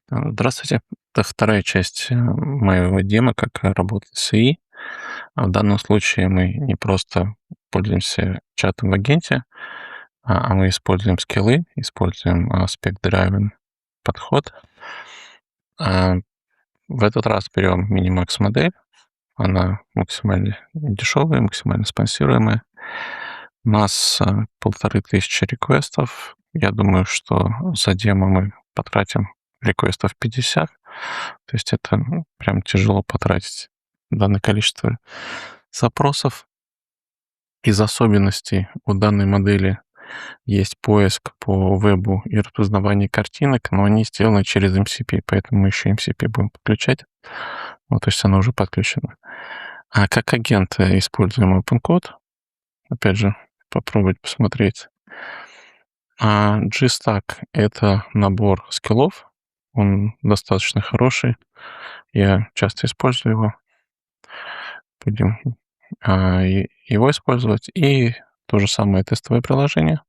Здравствуйте. Это вторая часть моего демо, как работать с ИИ. В данном случае мы не просто пользуемся чатом в агенте, а мы используем скиллы, используем Spec-Driven подход. А, В этот раз берем Minimax модель. Она максимально дешевая, максимально спонсируемая. У нас 1500 реквестов. Я думаю, что за демо мы потратим реквестов 50. То есть это прям тяжело потратить данное количество запросов. Из особенностей у данной модели есть поиск по вебу и распознавание картинок, но они сделаны через MCP, поэтому мы еще MCP будем подключать. Вот, то есть оно уже подключено. А как агент используем OpenCode. Опять же, попробовать посмотреть. А Gstack — это набор скиллов. Он достаточно хороший. Я часто использую его. Будем его использовать. И то же самое тестовое приложение,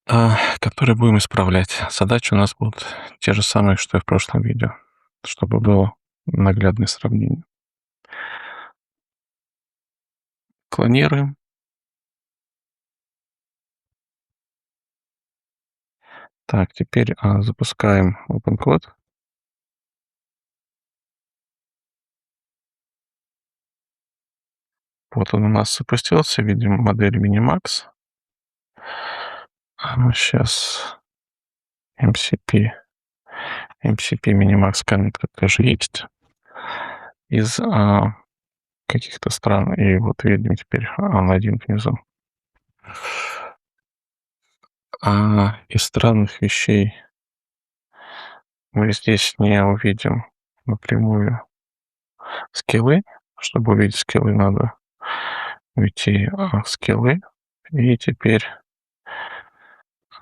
которое будем исправлять. Задачи у нас будут те же самые, что и в прошлом видео, чтобы было наглядное сравнение. Клонируем. Так, теперь запускаем OpenCode. Вот он у нас запустился. Видим модель Minimax. Сейчас MCP. MCP Minimax Connector тоже есть из каких-то стран. И вот видим теперь один внизу. Из странных вещей мы здесь не увидим напрямую скиллы. Чтобы увидеть скиллы, надо уйти в скиллы. И теперь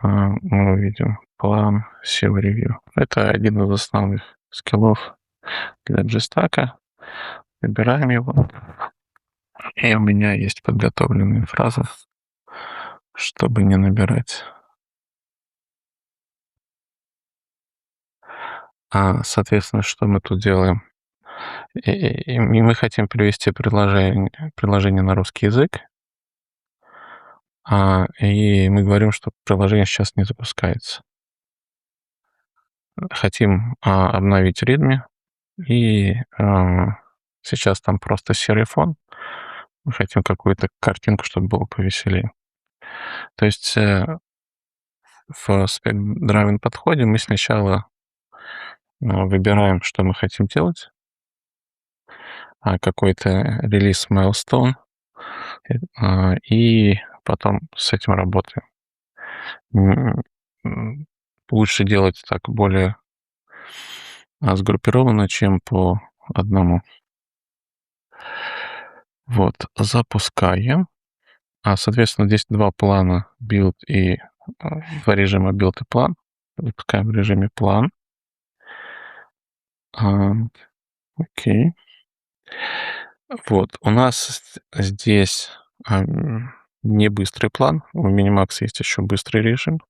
мы увидим план SEO Review. Это один из основных скиллов для Gstack. Выбираем его. И у меня есть подготовленные фразы, чтобы не набирать. Соответственно, что мы тут делаем? И мы хотим перевести приложение на русский язык. И мы говорим, что приложение сейчас не запускается. Хотим обновить readme. И сейчас там просто серый фон. Мы хотим какую-то картинку, чтобы было повеселее. То есть в Spec-Driven подходе мы сначала выбираем, что мы хотим делать, какой-то релиз milestone, и потом с этим работаем. Лучше делать так более сгруппированно, чем по одному. Вот, запускаем. Соответственно, здесь два плана: build и два режима build и план. Запускаем в режиме план. Окей. Вот, у нас здесь не быстрый план. У Minimax есть еще быстрый режим.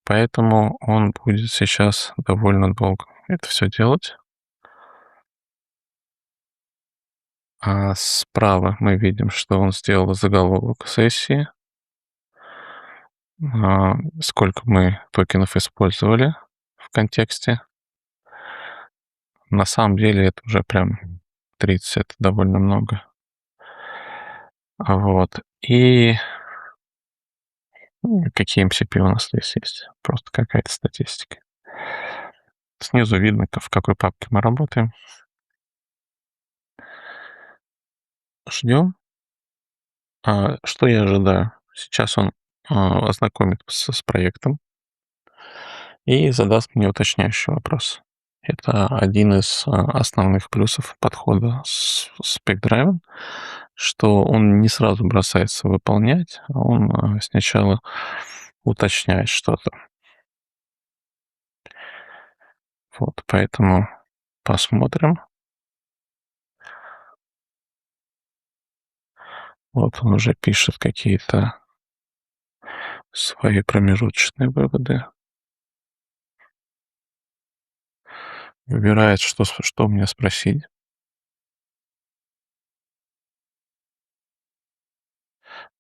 Поэтому он будет сейчас довольно долго это все делать. Справа мы видим, что он сделал заголовок сессии. Сколько мы токенов использовали в контексте. На самом деле это уже прям 30, это довольно много. Вот. И какие MCP у нас здесь есть? Просто какая-то статистика. Снизу видно, в какой папке мы работаем. Ждем. Что я ожидаю? Сейчас он ознакомится с проектом и задаст мне уточняющий вопрос. Это один из основных плюсов подхода с Spec-Driven, что он не сразу бросается выполнять, а он сначала уточняет что-то. Вот, поэтому посмотрим. Вот он уже пишет какие-то свои промежуточные выводы. выбирает, что мне спросить.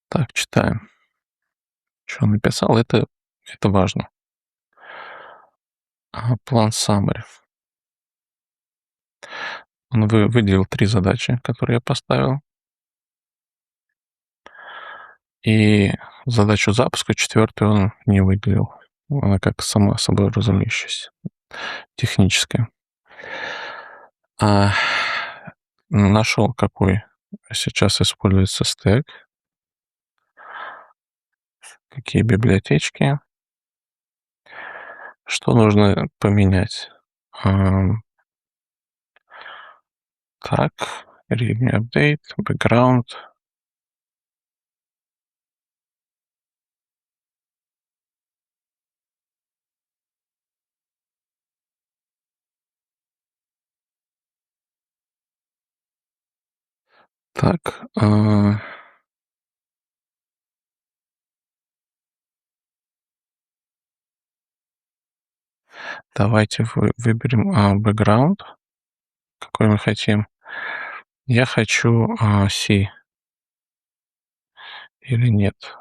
Так, читаем. Что он написал, это важно. План summary. Он выделил 3 задачи, которые я поставил. И задачу запуска четвертую он не выделил. Она как сама собой разумеющаяся, техническая. А, нашел, какой сейчас используется стэк, какие библиотечки, что нужно поменять. Так, readme update, background. Так, давайте выберем background, какой мы хотим. Я хочу C или нет.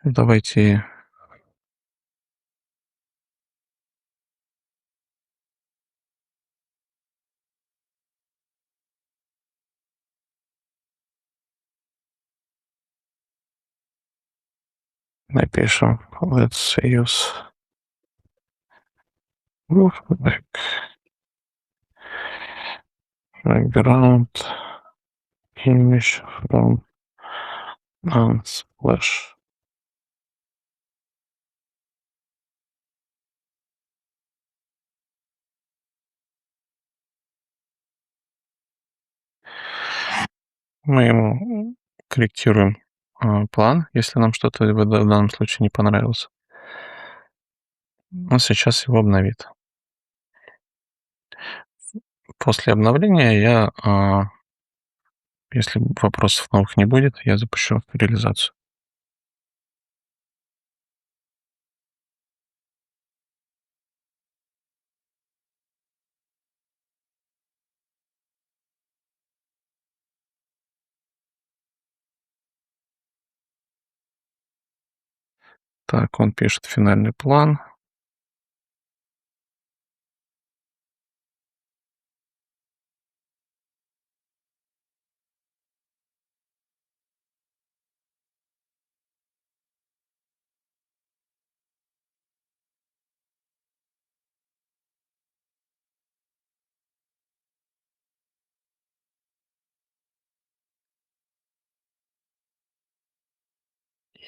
Давайте напишем let's use background image from Unsplash. Мы ему корректируем план, если нам что-то в данном случае не понравилось. Он сейчас его обновит. После обновления если вопросов новых не будет, я запущу реализацию. Так, он пишет финальный план.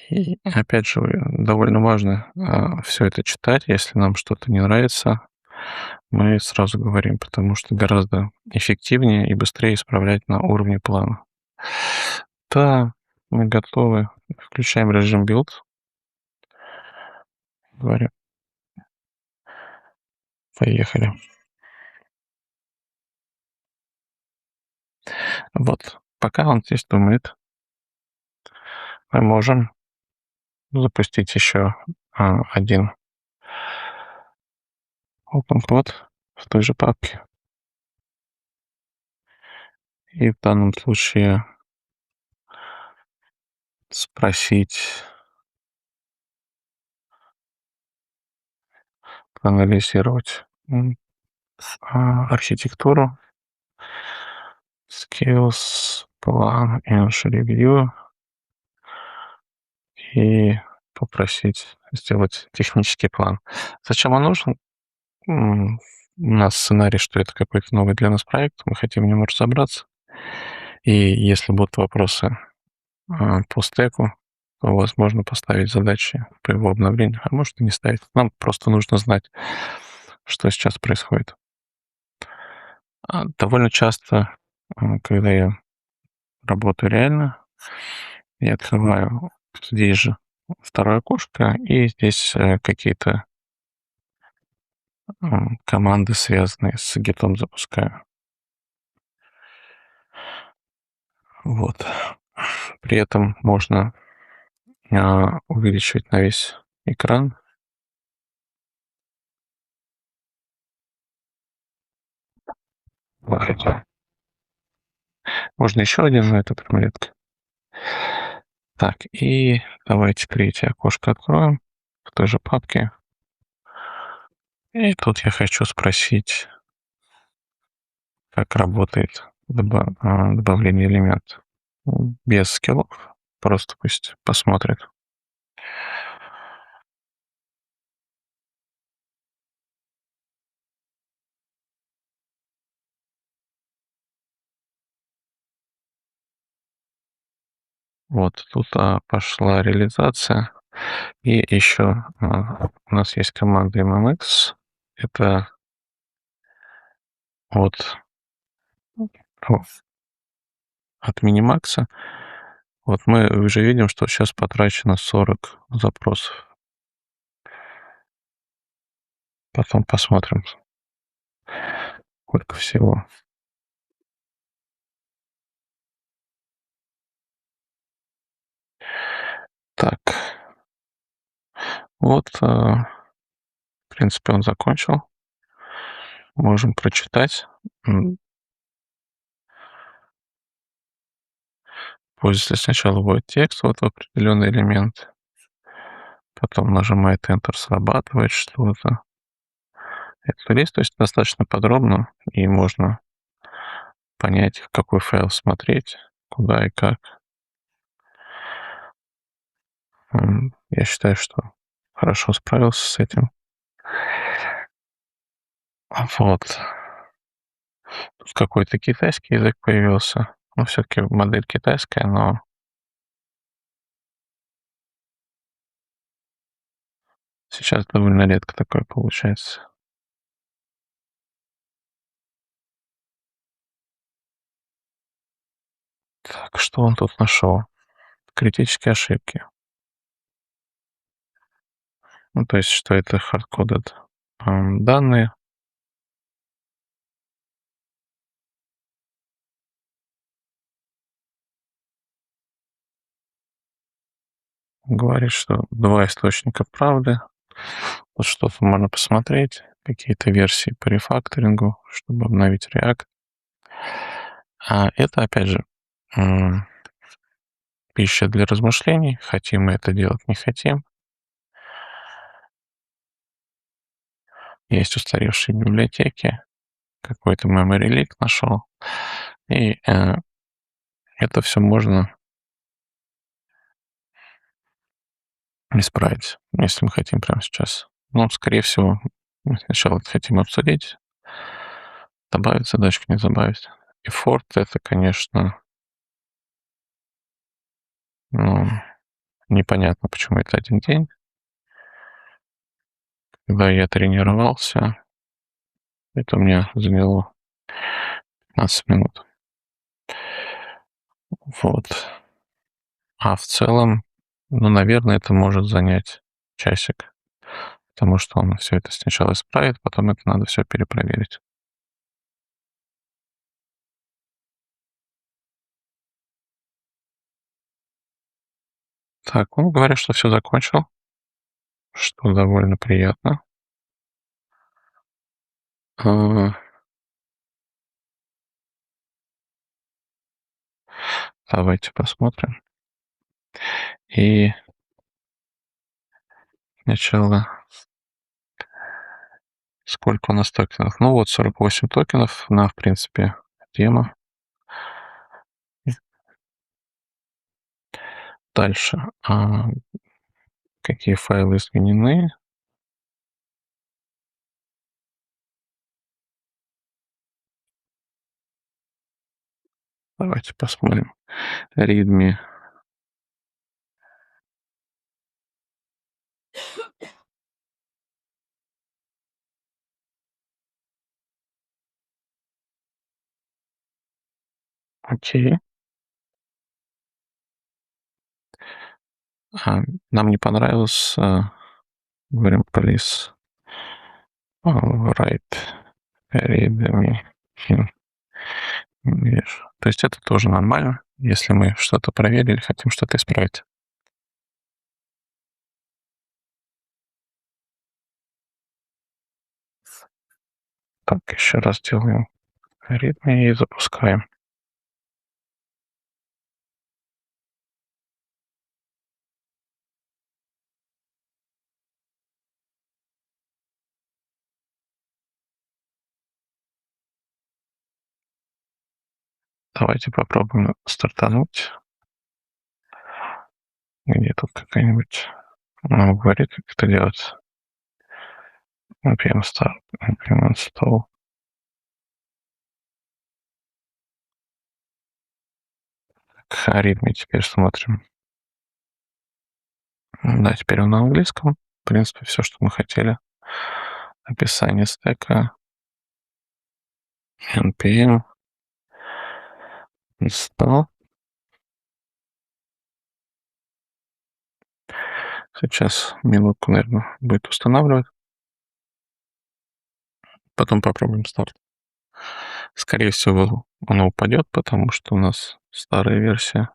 И опять же, довольно важно все это читать. Если нам что-то не нравится, мы сразу говорим, потому что гораздо эффективнее и быстрее исправлять на уровне плана. Да, мы готовы. Включаем режим build. Говорим, поехали. Вот, пока он здесь думает, мы можем запустить еще один OpenCode в той же папке. И в данном случае спросить, проанализировать архитектуру, skills, plan, English review и попросить сделать технический план. Зачем он нужен? У нас сценарий, что это какой-то новый для нас проект, мы хотим в нем разобраться. И если будут вопросы по стеку, то возможно поставить задачи по его обновлению, а может и не ставить. Нам просто нужно знать, что сейчас происходит. Довольно часто, когда я работаю реально, я открываю здесь же второе окошко, и здесь какие-то команды, связанные с гитом, запускаю. Вот. При этом можно увеличивать на весь экран. Погоди. Можно еще один, но это прям редко. Так, и давайте третье окошко откроем в той же папке. И тут я хочу спросить, как работает добавление элементов. Без скиллов. Просто пусть посмотрит. Вот тут пошла реализация. И еще у нас есть команда MMX. Это от, о, от Minimax. Вот мы уже видим, что сейчас потрачено 40 запросов. Потом посмотрим, сколько всего. Так, вот, в принципе, он закончил. Можем прочитать. Пользователь сначала вводит текст вот в определенный элемент, потом нажимает Enter, срабатывает что-то. Это лист, то есть достаточно подробно, и можно понять, в какой файл смотреть, куда и как. Я считаю, что хорошо справился с этим. Вот. Тут какой-то китайский язык появился. Ну, все-таки модель китайская, но сейчас довольно редко такое получается. Так, что он тут нашел? Критические ошибки. Ну, то есть, что это hard-coded данные. Говорит, что два источника правды. Вот что-то можно посмотреть, какие-то версии по рефакторингу, чтобы обновить React. А это, опять же, пища для размышлений. Хотим мы это делать, не хотим. Есть устаревшие библиотеки. Какой-то memory leak нашел. И это все можно исправить, если мы хотим прямо сейчас. Но, скорее всего, мы сначала это хотим обсудить, добавить задачку, не добавить. И Ford это, конечно, ну, непонятно, почему это один день. Когда я тренировался, это у меня заняло 15 минут. Вот. А в целом, ну, наверное, это может занять часик, потому что он все это сначала исправит, потом это надо все перепроверить. Так, он говорит, что все закончил, что довольно приятно. А, Давайте посмотрим. И сначала сколько у нас токенов? Ну вот 48 токенов на, в принципе, тема. Дальше. Какие файлы изменены? Давайте посмотрим. Readme. Окей. Нам не понравилось, говорим, please write readme in English. То есть это тоже нормально. если мы что-то проверили, хотим что-то исправить. Так, еще раз делаем аритмию и запускаем. Давайте попробуем стартануть. Где тут какая-нибудь нам говорит, как это делать. npm start, npm install. К аритмии теперь смотрим. Да, теперь он на английском. В принципе, все, что мы хотели. Описание стека. npm install. Сейчас минутку, наверное, будет устанавливать. Потом попробуем старт. Скорее всего, оно упадет, потому что у нас старая версия.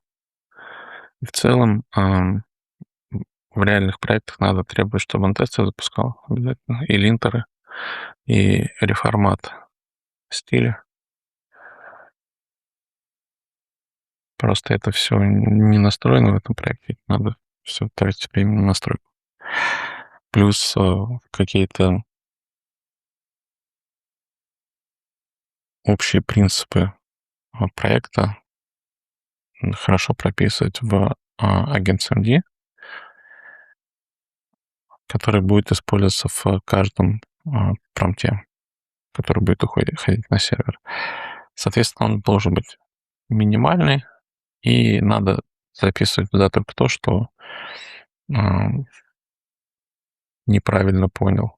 И в целом, в реальных проектах надо требовать, чтобы он тесты запускал обязательно. И линтеры, и реформат стиля. Просто это все не настроено в этом проекте. Надо все тратить время на настройку. Плюс какие-то общие принципы проекта хорошо прописывать в agents.md, который будет использоваться в каждом промпте, который будет ходить на сервер. Соответственно, он должен быть минимальный, и надо записывать туда только то, что неправильно понял.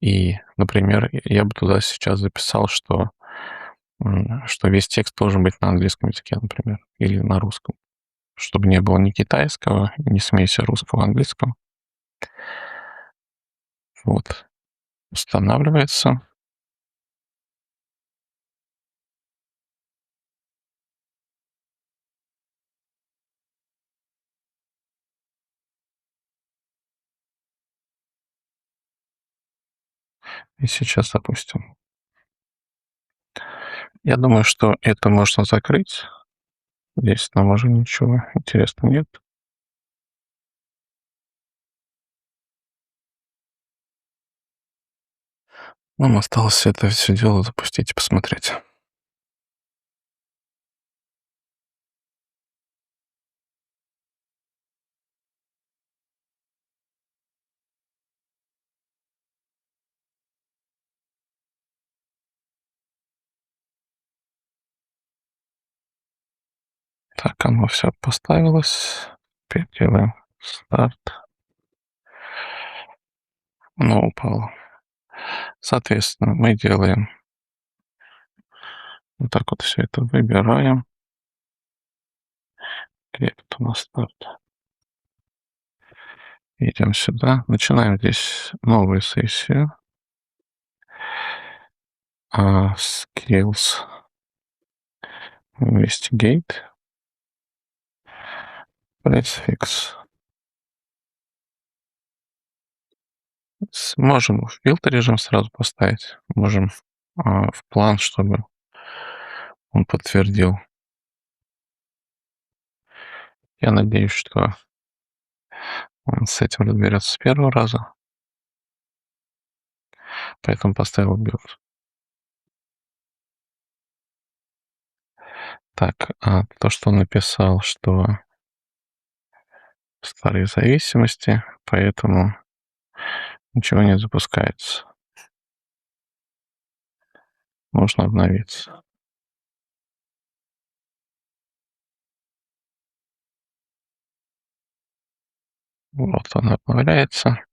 И, например, я бы туда сейчас записал, что весь текст должен быть на английском языке, например, или на русском, чтобы не было ни китайского, ни смеси русского, английского. Вот. Устанавливается. И сейчас запустим. Я думаю, что это можно закрыть. Здесь нам уже ничего интересного нет. Нам осталось это все дело запустить и посмотреть. Так, оно все поставилось. Теперь делаем старт. Оно упало. Соответственно, мы делаем вот так вот все это выбираем. Где тут у нас старт? Идем сюда. Начинаем здесь новую сессию. Skills Investigate. Let's fix. Можем в build режим сразу поставить. Можем в план, чтобы он подтвердил. Я надеюсь, что он с этим разберется с первого раза. Поэтому поставил build. Так, то, что он написал, что старые зависимости, поэтому ничего не запускается. Нужно обновиться. Вот он обновляется.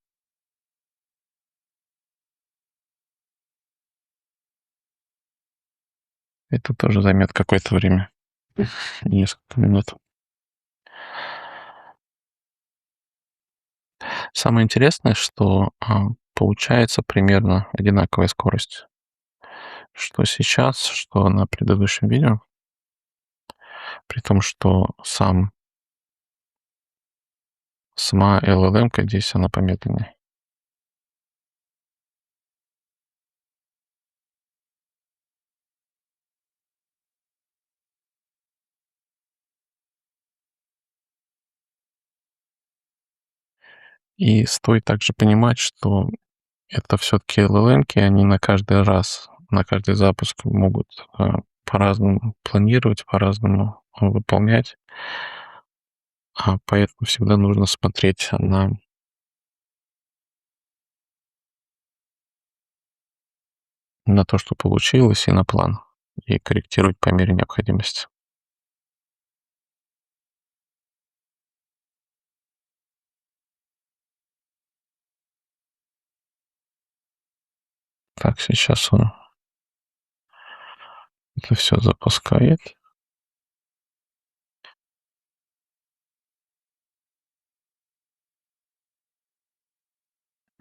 Это тоже займет какое-то время. Несколько минут. Самое интересное, что получается примерно одинаковая скорость. Что сейчас, что на предыдущем видео. При том, что сама LLM-ка здесь, она помедленнее. И стоит также понимать, что это все-таки LLM-ки, они на каждый раз, на каждый запуск могут по-разному планировать, по-разному выполнять, поэтому всегда нужно смотреть на то, что получилось, и на план, и корректировать по мере необходимости. Так, сейчас он это все запускает.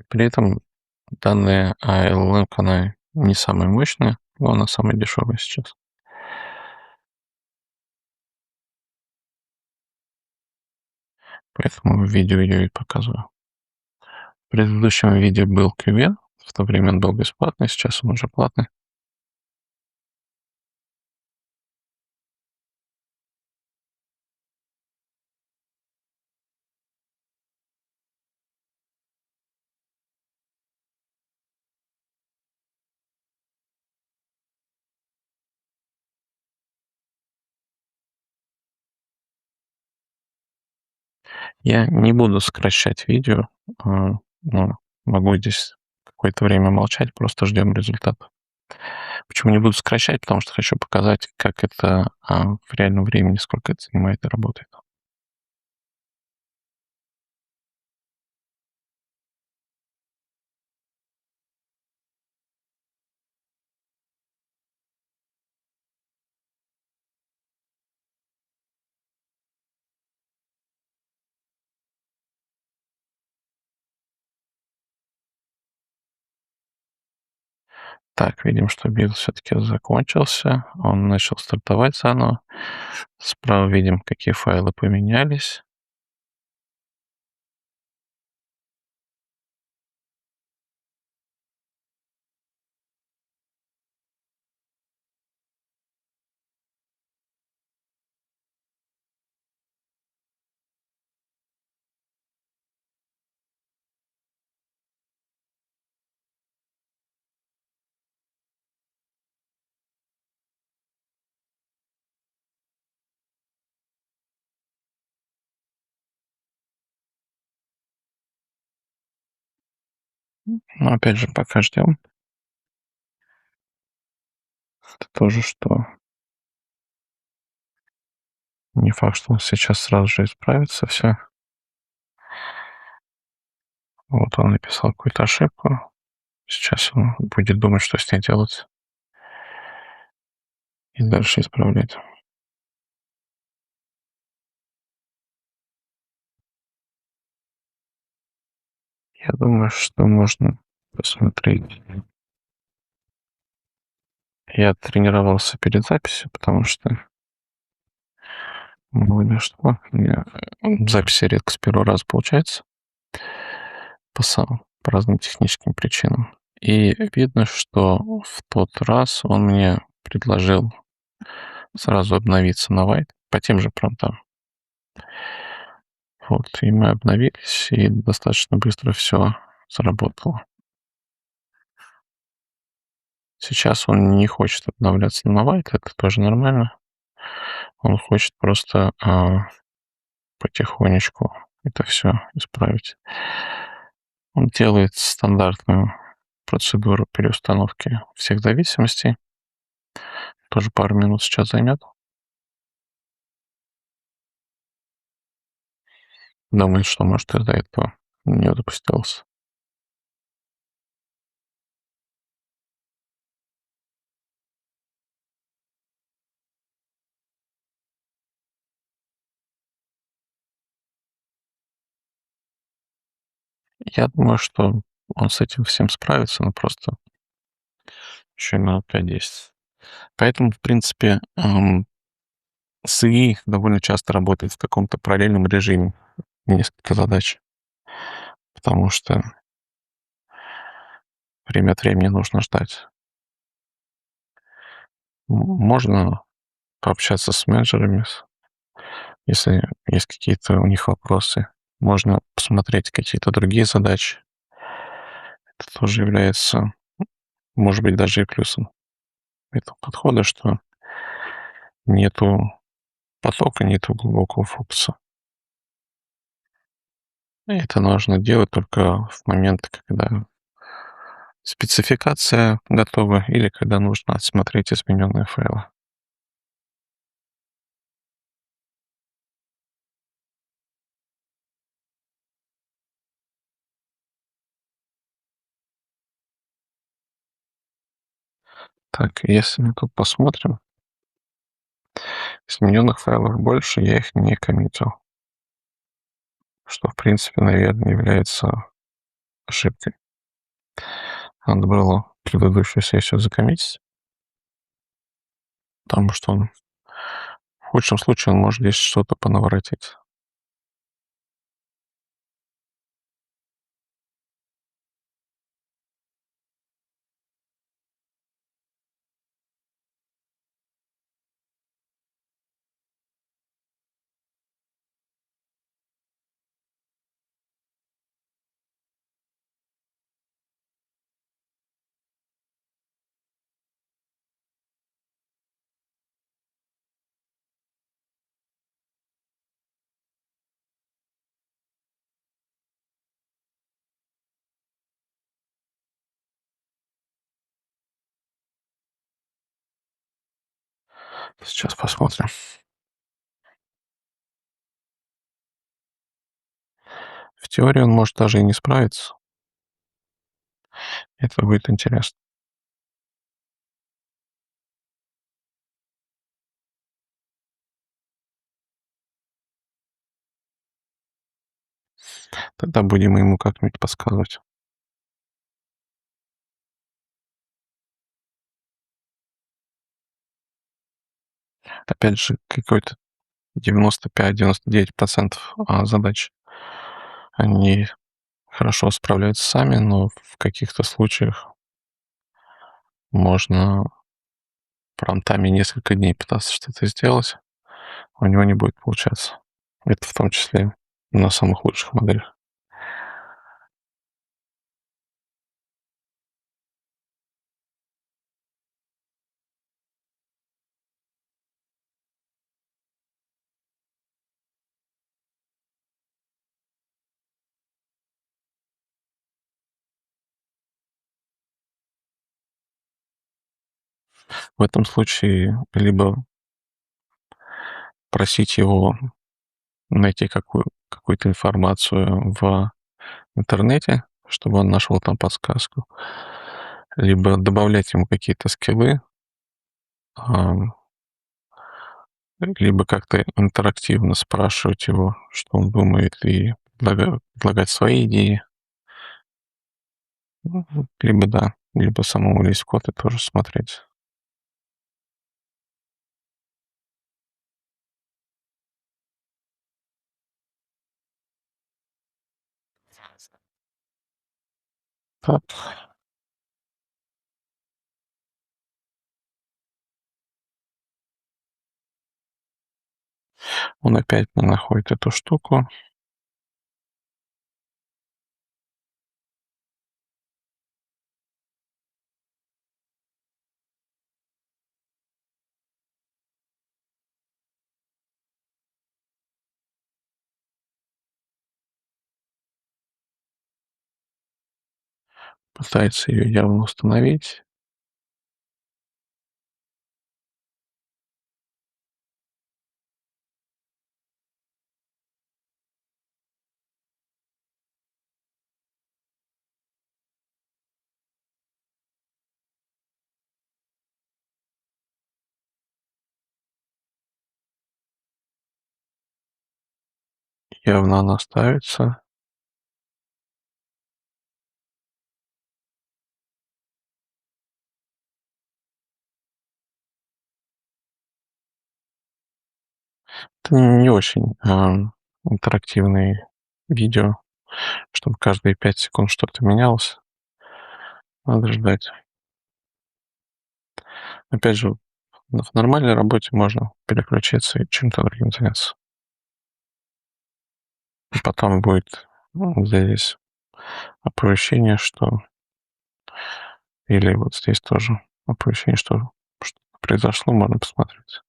При этом данная LLM, она не самая мощная, но она самая дешевая сейчас. Поэтому в видео я и показываю. В предыдущем видео был QN, в то время он был бесплатный, сейчас он уже платный. Я не буду сокращать видео, но могу здесь какое-то время молчать, просто ждем результата. Почему не буду сокращать? Потому что хочу показать, как это в реальном времени, сколько это занимает и работает. Так, видим, что билд все-таки закончился. Он начал стартовать заново. Справа видим, какие файлы поменялись. Но опять же, пока ждем. Это тоже что не факт, что он сейчас сразу же исправится все. Вот он написал какую-то ошибку. Сейчас он будет думать, что с ней делать, и дальше исправлять. Я думаю, что можно посмотреть. Я тренировался перед записью, потому что мало ли что, у меня записи редко с первого раза получается по разным техническим причинам. И видно, что в тот раз он мне предложил сразу обновиться на White по тем же промптам. Вот, и мы обновились, и достаточно быстро все заработало. Сейчас он не хочет обновляться на White, это тоже нормально. Он хочет просто потихонечку это все исправить. Он делает стандартную процедуру переустановки всех зависимостей. Тоже пару минут сейчас займет. Думает, что, может, из-за этого не запустился. Я думаю, что он с этим всем справится, но просто еще минут 5-10. Поэтому, в принципе, с ИИ довольно часто работает в каком-то параллельном режиме несколько задач, потому что время от времени нужно ждать. Можно пообщаться с менеджерами, если есть какие-то у них вопросы. Можно посмотреть какие-то другие задачи. Это тоже является, может быть, даже и плюсом этого подхода, что нету потока, нету глубокого фокуса. И это нужно делать только в момент, когда спецификация готова или когда нужно отсмотреть измененные файлы. Так, если мы тут посмотрим, измененных файлов больше, я их не коммитил, что, в принципе, наверное, является ошибкой. Надо было предыдущую сессию закоммитить, потому что он, в худшем случае он может здесь что-то понаворотить. Сейчас посмотрим. В теории он может даже и не справиться. Это будет интересно. Тогда будем ему как-нибудь подсказывать. Опять же, какой-то 95-99% задач, они хорошо справляются сами, но в каких-то случаях можно промтами несколько дней пытаться что-то сделать, а у него не будет получаться. Это в том числе на самых лучших моделях. В этом случае либо просить его найти какую-то информацию в интернете, чтобы он нашел там подсказку, либо добавлять ему какие-то скиллы, ам, либо как-то интерактивно спрашивать его, что он думает, и предлагать свои идеи. Либо да, либо самому лезть в код и тоже смотреть. Так, он опять не находит эту штуку. Пытается ее явно установить. Явно она ставится. Это не очень, интерактивные видео, чтобы каждые 5 секунд что-то менялось. Надо ждать. Опять же, в нормальной работе можно переключиться и чем-то другим заняться. И потом будет, здесь оповещение, что или вот здесь тоже оповещение, что произошло, можно посмотреть.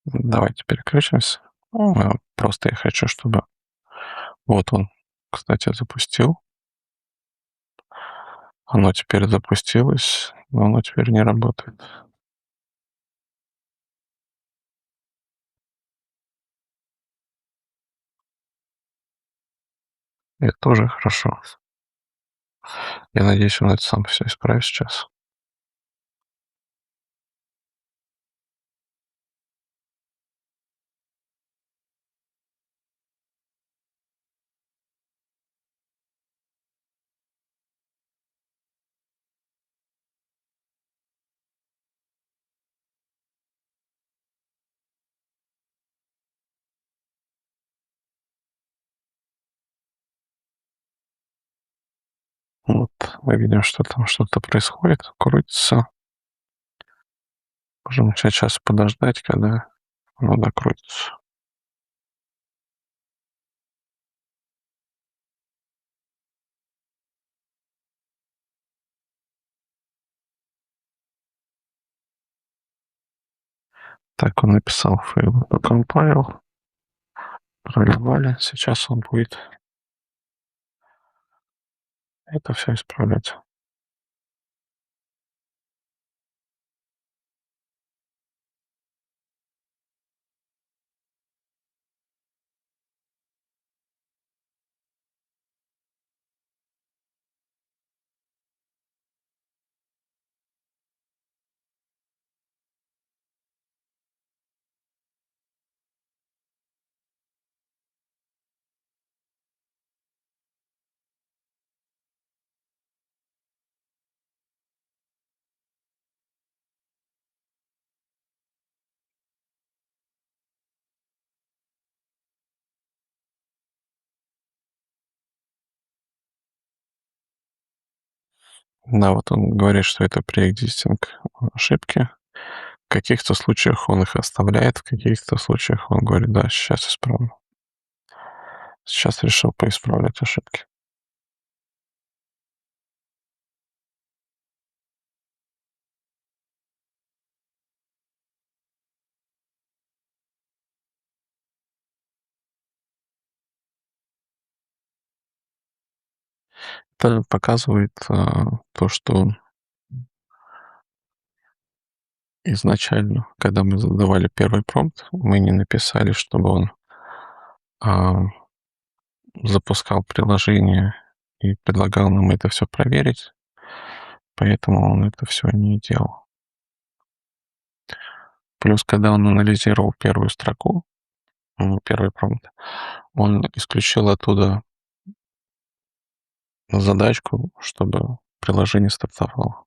Давайте переключимся. Просто я хочу, чтобы вот он, кстати, запустил. Оно теперь запустилось, но оно теперь не работает. И это тоже хорошо. Я надеюсь, он это сам все исправит сейчас. Вот мы видим, что там что-то происходит, крутится. Можем начать сейчас подождать, когда оно докрутится. Так, он написал файл compile, проливали. Сейчас он будет это все исправлять. Да, вот он говорит, что это pre-existing ошибки. В каких-то случаях он их оставляет, в каких-то случаях он говорит: "Да, сейчас исправлю". Сейчас решил поисправлять ошибки. Это показывает, то, что изначально, когда мы задавали первый промпт, мы не написали, чтобы он, а, запускал приложение и предлагал нам это все проверить, поэтому он это все не делал. Плюс, когда он анализировал первую строку, первый промпт, он исключил оттуда задачку, чтобы приложение стартовало.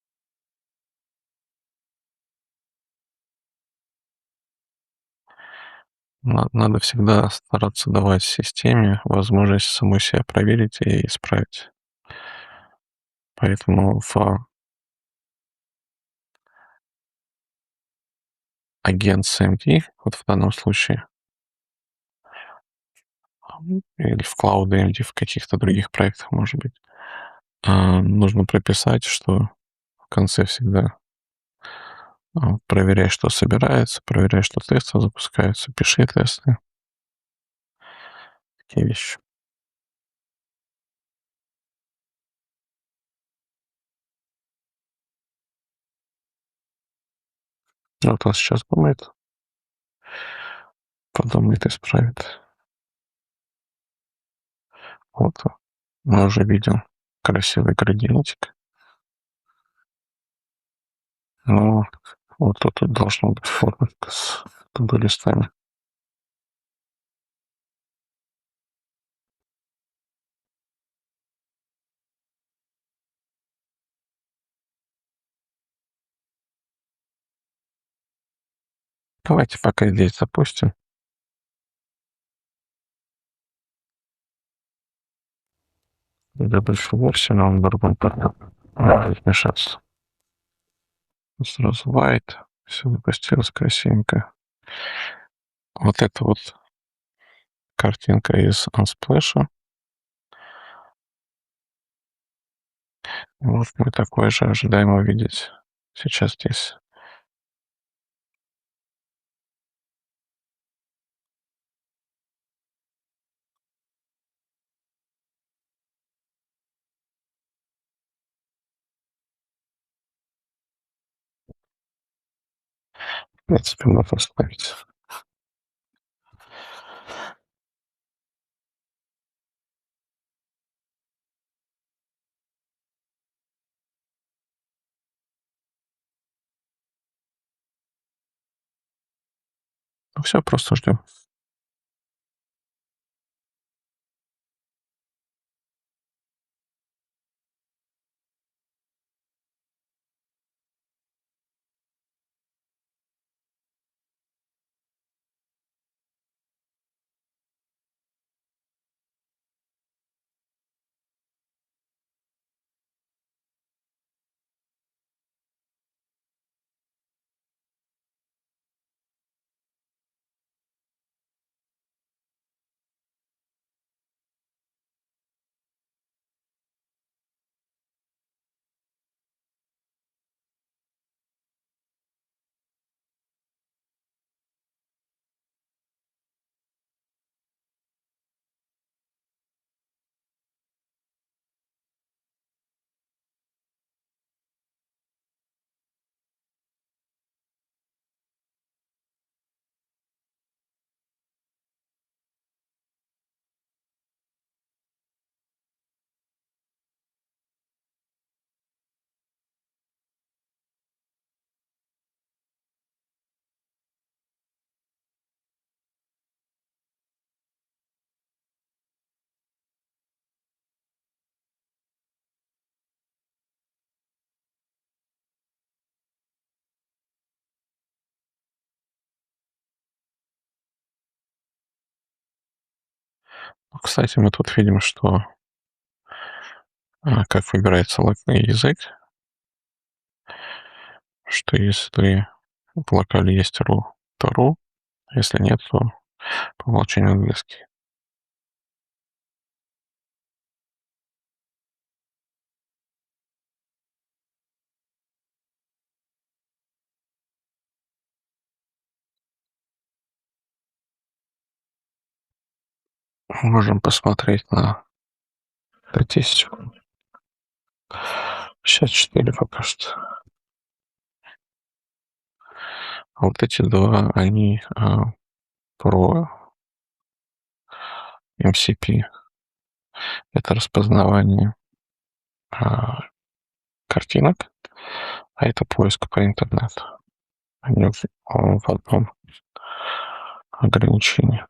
Надо всегда стараться давать системе возможность самой себя проверить и исправить. Поэтому в агент CMD, вот в данном случае, или в Cloud AMD, в каких-то других проектах, может быть, нужно прописать, что в конце всегда проверяй, что собирается, проверяй, что тесты запускаются, пиши тесты, такие вещи. Вот он сейчас думает, подумает, исправит. Вот мы уже видим красивый градиентик. Ну, вот тут должно быть форма с to-do листами. Давайте пока здесь запустим. Для большой версии на Underground вмешаться. Сразу white. Все запустилось красивенько. Вот это вот картинка из Unsplash. Вот мы такой же ожидаем увидеть сейчас здесь. В принципе, можно оставить. Ну все, просто ждем. Ну, кстати, мы тут видим, что как выбирается локальный язык, что если в локале есть ru, то ru, если нет, то по умолчанию английский. Можем посмотреть на статистику. 64 пока что. А вот эти два, они про MCP. Это распознавание а, картинок, а это поиск по интернету. Они в одном ограничении.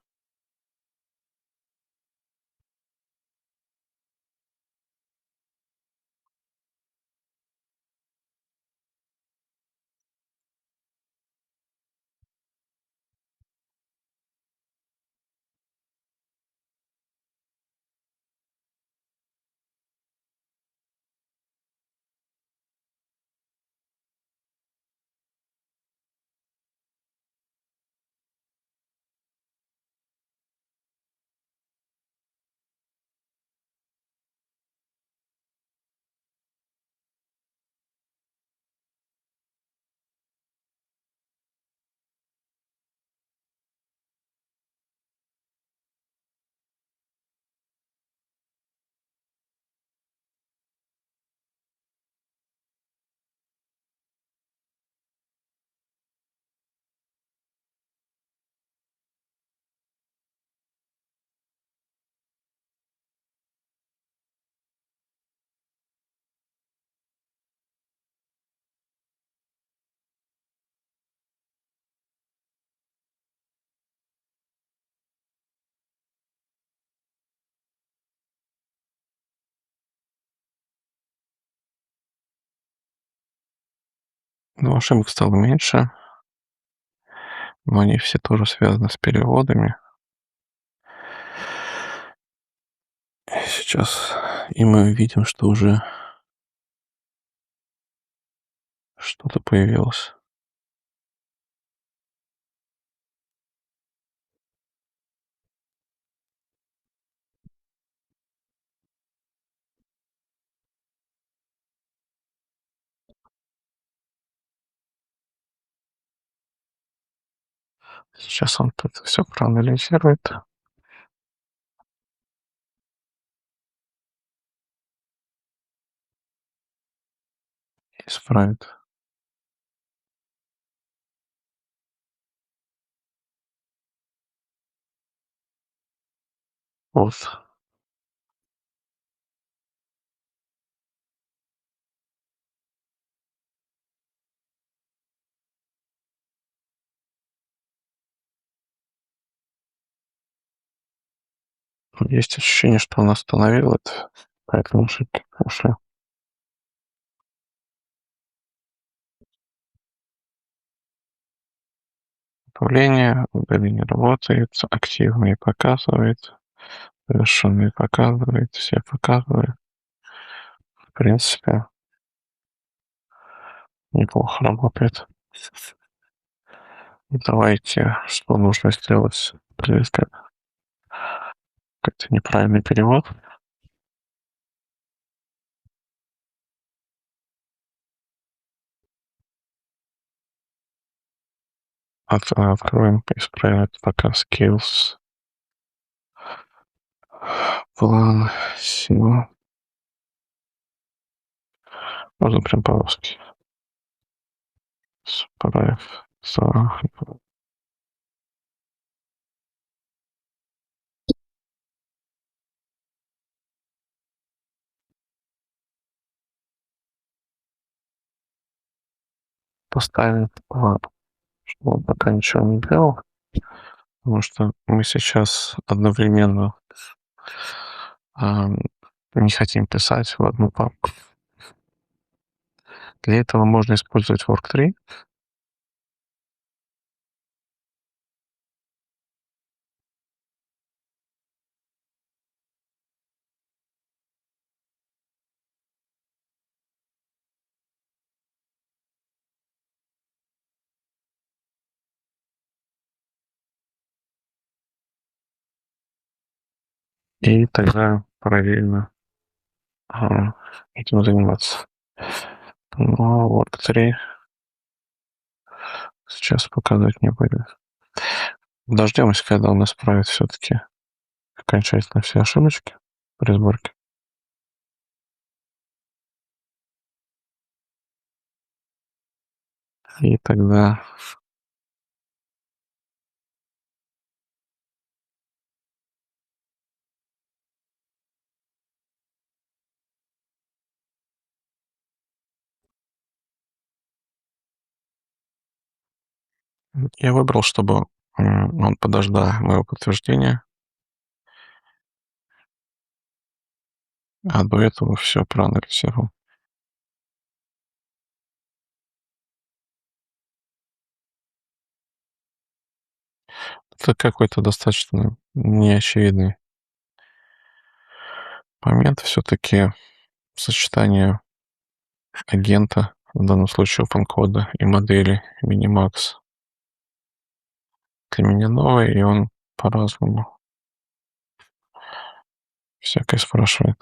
Но ошибок стало меньше. но они все тоже связаны с переводами. Сейчас и мы видим, что уже что-то появилось. Сейчас он это все проанализирует, исправит. Вот. Есть ощущение, что он остановил это, поэтому ошибки пошли. Управление, удаление работает, активные показывает, завершенные показывает, все показывает. В принципе, неплохо работает. Давайте, что нужно сделать? Здесь как-то неправильный перевод. Откроем, исправим это пока skills. План SEO. Можно прям по-русски. Справь. Поставим план, что он пока ничего не делал, потому что мы сейчас одновременно ам, не хотим писать в одну папку. Для этого можно использовать Work3. И тогда параллельно этим заниматься. Но Work3 сейчас показывать не будет. Дождемся, когда он исправит все-таки окончательно все ошибочки при сборке. И тогда я выбрал, чтобы он подождал моего подтверждения, а до этого все проанализировал. Это какой-то достаточно неочевидный момент. Все-таки сочетание агента, в данном случае OpenCode, и модели Minimax для меня новый, и он по-разному всякое спрашивает.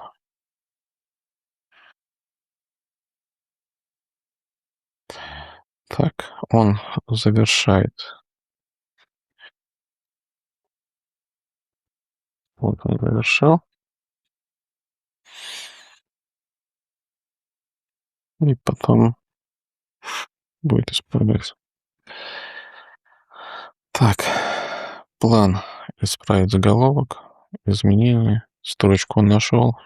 Так, он завершает. Вот он завершил. И потом будет исправлять. Так, план исправить заголовок, изменения, строчку он нашел.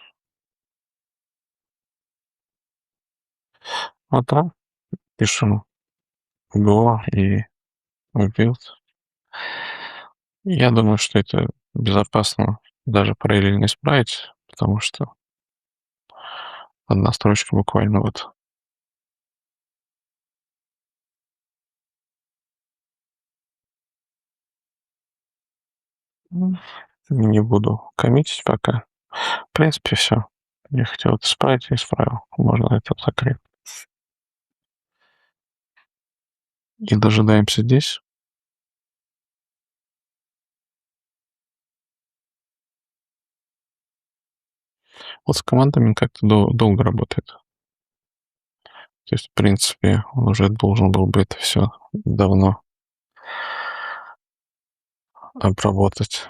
Вот так, пишем Go и build. Я думаю, что это безопасно даже параллельно исправить, потому что одна строчка буквально вот. М, Не буду коммитить пока. В принципе, все. Я хотел это исправить, я исправил. Можно это закрыть. И дожидаемся здесь. Вот с командами как-то долго работает. То есть, в принципе, он уже должен был бы это все давно обработать.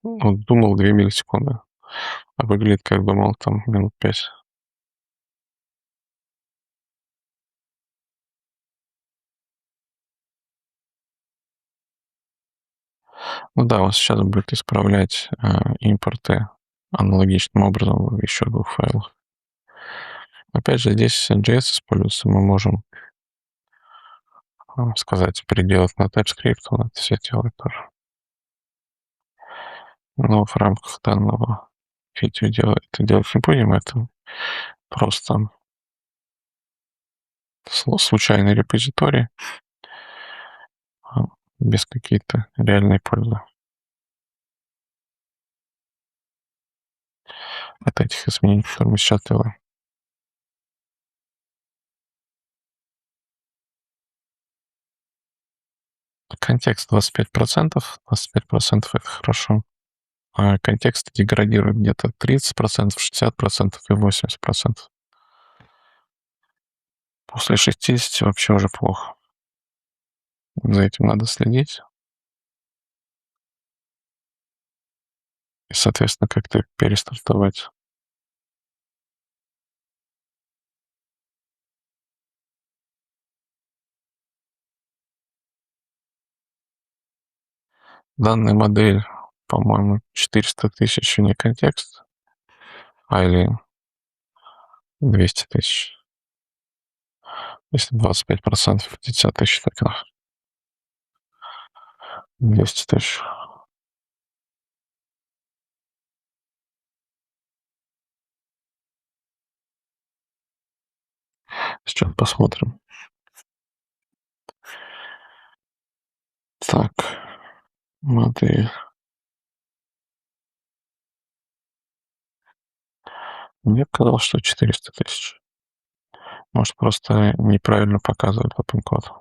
Вот думал 2 миллисекунды, а выглядит, как думал, там минут 5. Ну да, он сейчас будет исправлять импорты аналогичным образом в еще 2 файлах. Опять же, здесь JS используется, мы можем сказать, переделать на TypeScript, он это все делает тоже. Но в рамках данного видео это делать не будем, это просто случайный репозиторий а, без какой-то реальной пользы от этих изменений, которые мы сейчас делаем. Контекст 25%, 25% это хорошо. А контекст деградирует где-то 30%, 60% и 80%. После 60 вообще уже плохо. За этим надо следить. И, соответственно, как-то перестартовать. Данная модель, по-моему, 400 тысяч не контекст, или 200 тысяч. Если 25%, 50 тысяч токенов. 200 тысяч. Сейчас посмотрим. Так, модель. Мне казалось, что 400 тысяч. Может, просто неправильно показывает потом код.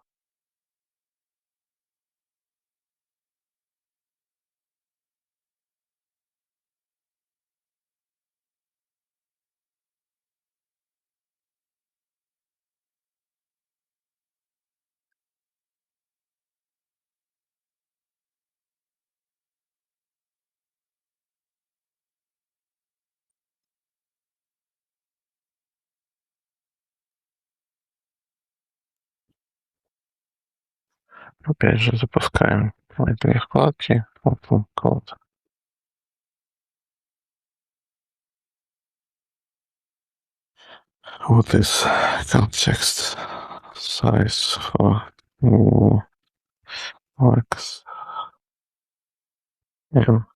Опять же, запускаем эти вкладки. Open code. What is context size for X M?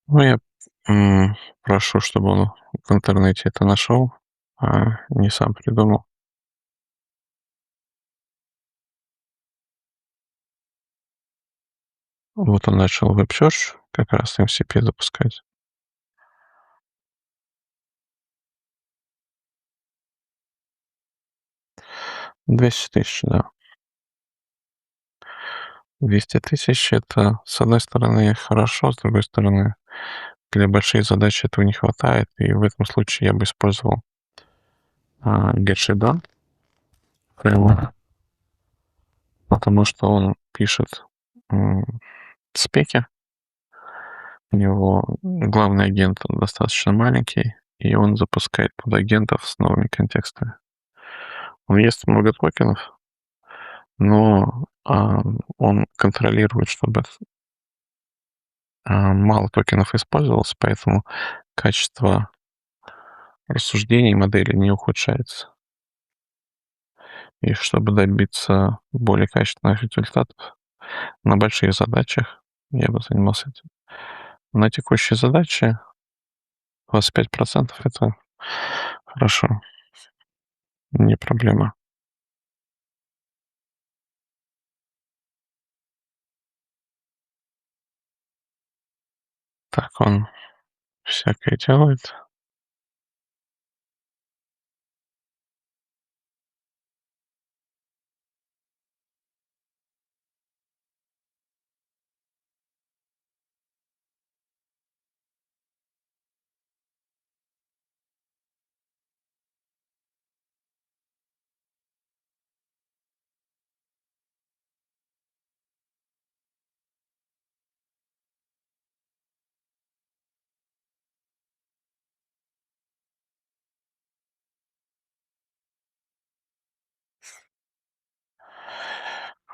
Ну, я прошу, чтобы он в интернете это нашел, а не сам придумал. Вот он начал WebSearch как раз MCP запускать. 200 тысяч, да. 200 тысяч это, с одной стороны, хорошо, с другой стороны, для больших задач этого не хватает, и в этом случае я бы использовал GetShitDone фреймворк, потому что он пишет спеки, у него главный агент он достаточно маленький, и он запускает под агентов с новыми контекстами. Он ест много токенов, но он контролирует, чтобы мало токенов использовалось, поэтому качество рассуждений модели не ухудшается. И чтобы добиться более качественных результатов на больших задачах, я бы занимался этим. На текущей задаче 25% — это хорошо, не проблема. Так он всякое делает.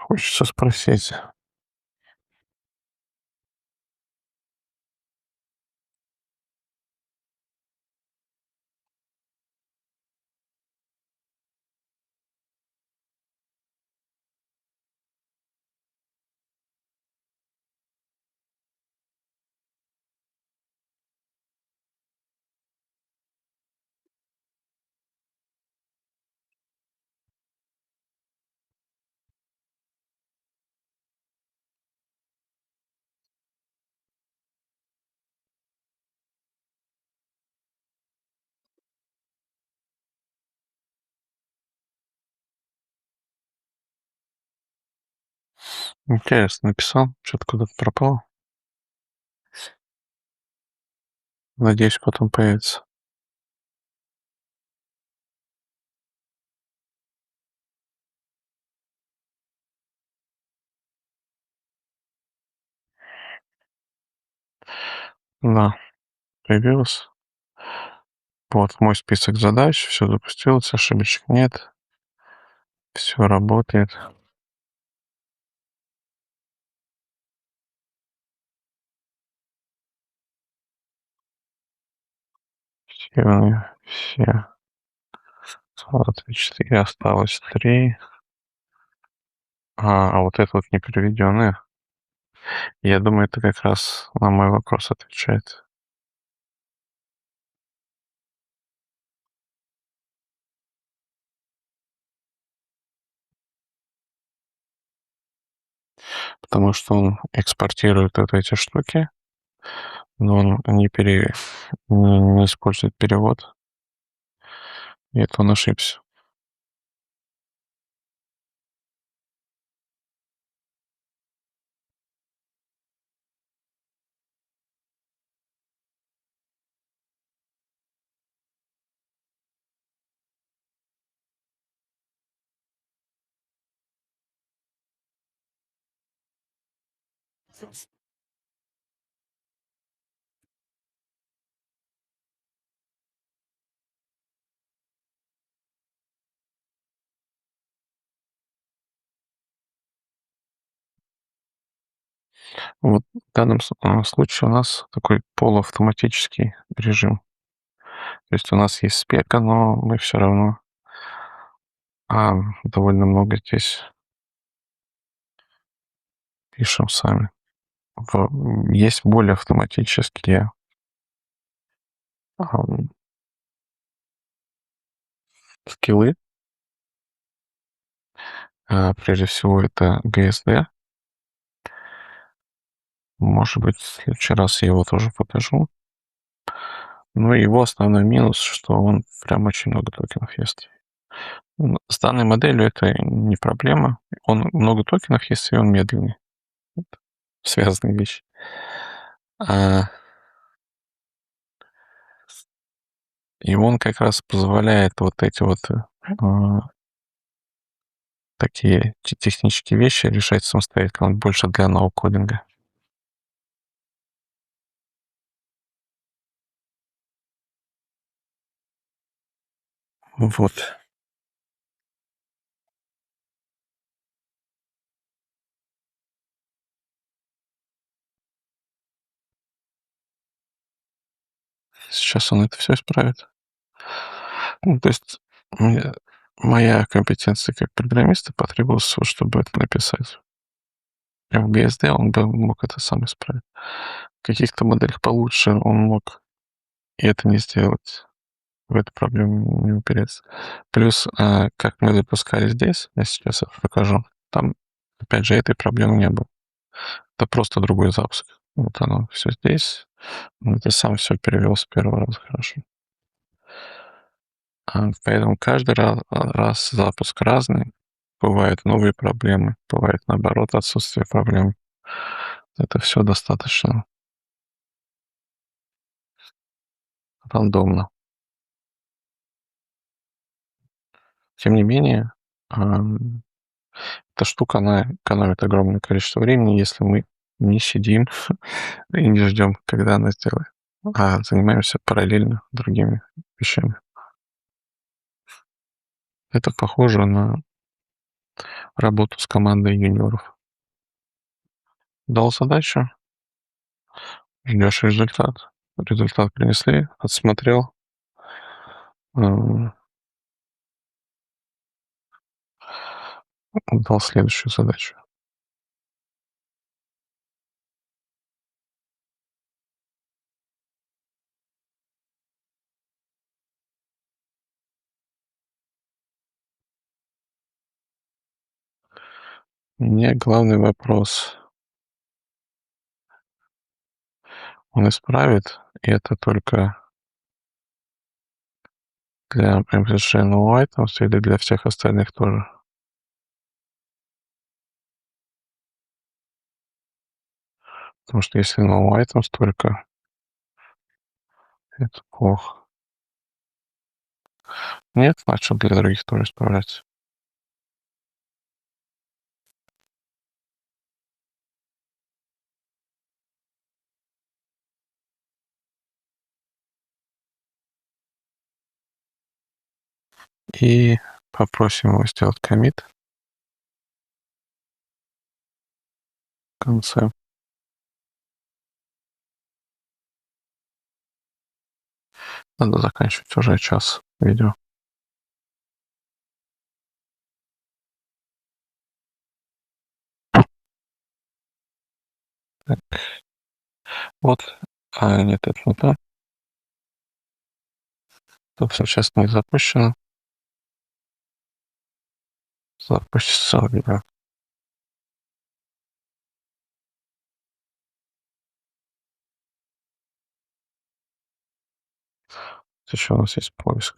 Хочется спросить. Интересно, написал, что-то куда-то пропало. Надеюсь, потом появится. Да, появилось. Вот мой список задач, все запустилось, ошибочек нет, все работает. Все 24, осталось 3. А вот это вот не переведенное. Я думаю, это как раз на мой вопрос отвечает. Потому что он экспортирует вот эти штуки, но он не использует перевод, и это он ошибся. Вот в данном случае у нас такой полуавтоматический режим. То есть у нас есть спека, но мы все равно довольно много здесь пишем сами. Есть более автоматические ам, скиллы. Прежде всего, это GSD. Может быть, в следующий раз я его тоже покажу. Но его основной минус, что он прям очень много токенов ест. С данной моделью это не проблема. Он много токенов ест, и он медленный. Это связанные вещи. А, и он как раз позволяет вот эти вот такие технические вещи решать самостоятельно, он больше для ноу-кодинга. Вот. Сейчас он это все исправит. Ну, то есть мне моя компетенция как программиста потребовалась, вот чтобы это написать. А в BSD он бы мог это сам исправить. В каких-то моделях получше он мог и это не сделать. В эту проблему не упереться. Плюс, как мы запускали здесь, я сейчас это покажу, там, опять же, этой проблемы не было. Это просто другой запуск. Вот оно все здесь. Ты сам все перевел с первого раза хорошо. Поэтому каждый раз запуск разный. Бывают новые проблемы, бывает, наоборот, отсутствие проблем. Это все достаточно рандомно. Тем не менее, ам, эта штука, она экономит огромное количество времени, если мы не сидим и не ждем, когда она сделает, а занимаемся параллельно другими вещами. Это похоже на работу с командой юниоров. Дал задачу, ждешь результат. Результат принесли, отсмотрел, ам, дал следующую задачу. Мне главный вопрос он исправит, и это только для прям совершенно no items или для всех остальных тоже? Потому что если no items только, это плохо. Нет, начал для других тоже исправляться. И попросим его сделать коммит в конце. Надо заканчивать уже час видео. Так, вот. Нет, это не то. Тут сейчас не запущено. Запустится видео. Еще у нас есть поиск.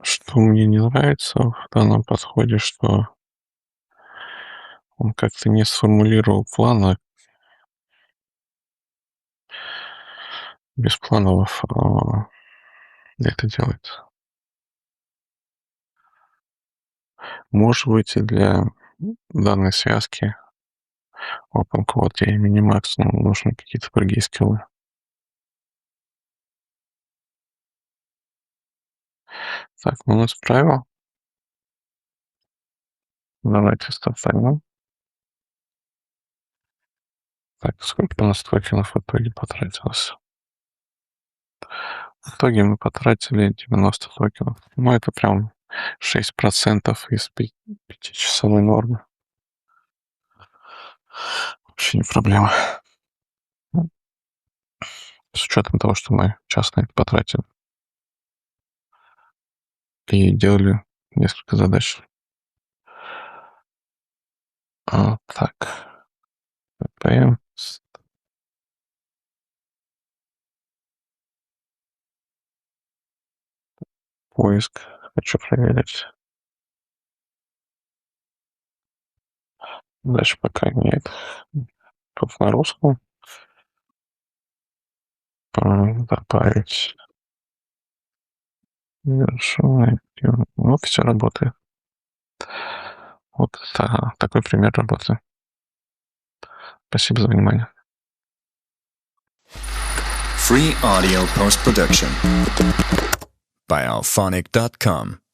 Что мне не нравится в данном подходе, что он как-то не сформулировал плана, без планов это делается. Может быть, и для данной связки OpenQuote и Minimax нужны какие-то другие скиллы. Так, ну он исправил. Давайте стартанем. Так, сколько у нас токенов в итоге потратилось? В итоге мы потратили 90 токенов. Ну, это прям 6% из 5-часовой нормы. Вообще не проблема. Ну, с учетом того, что мы час на это потратили. И делали несколько задач. Так. PM. Поиск. Хочу проверить. Дальше пока нет. Тут на русском. добавить завершенный. Ну, все работает. Вот такой пример работы. Спасибо за внимание. Free audio post-production by alphonic.com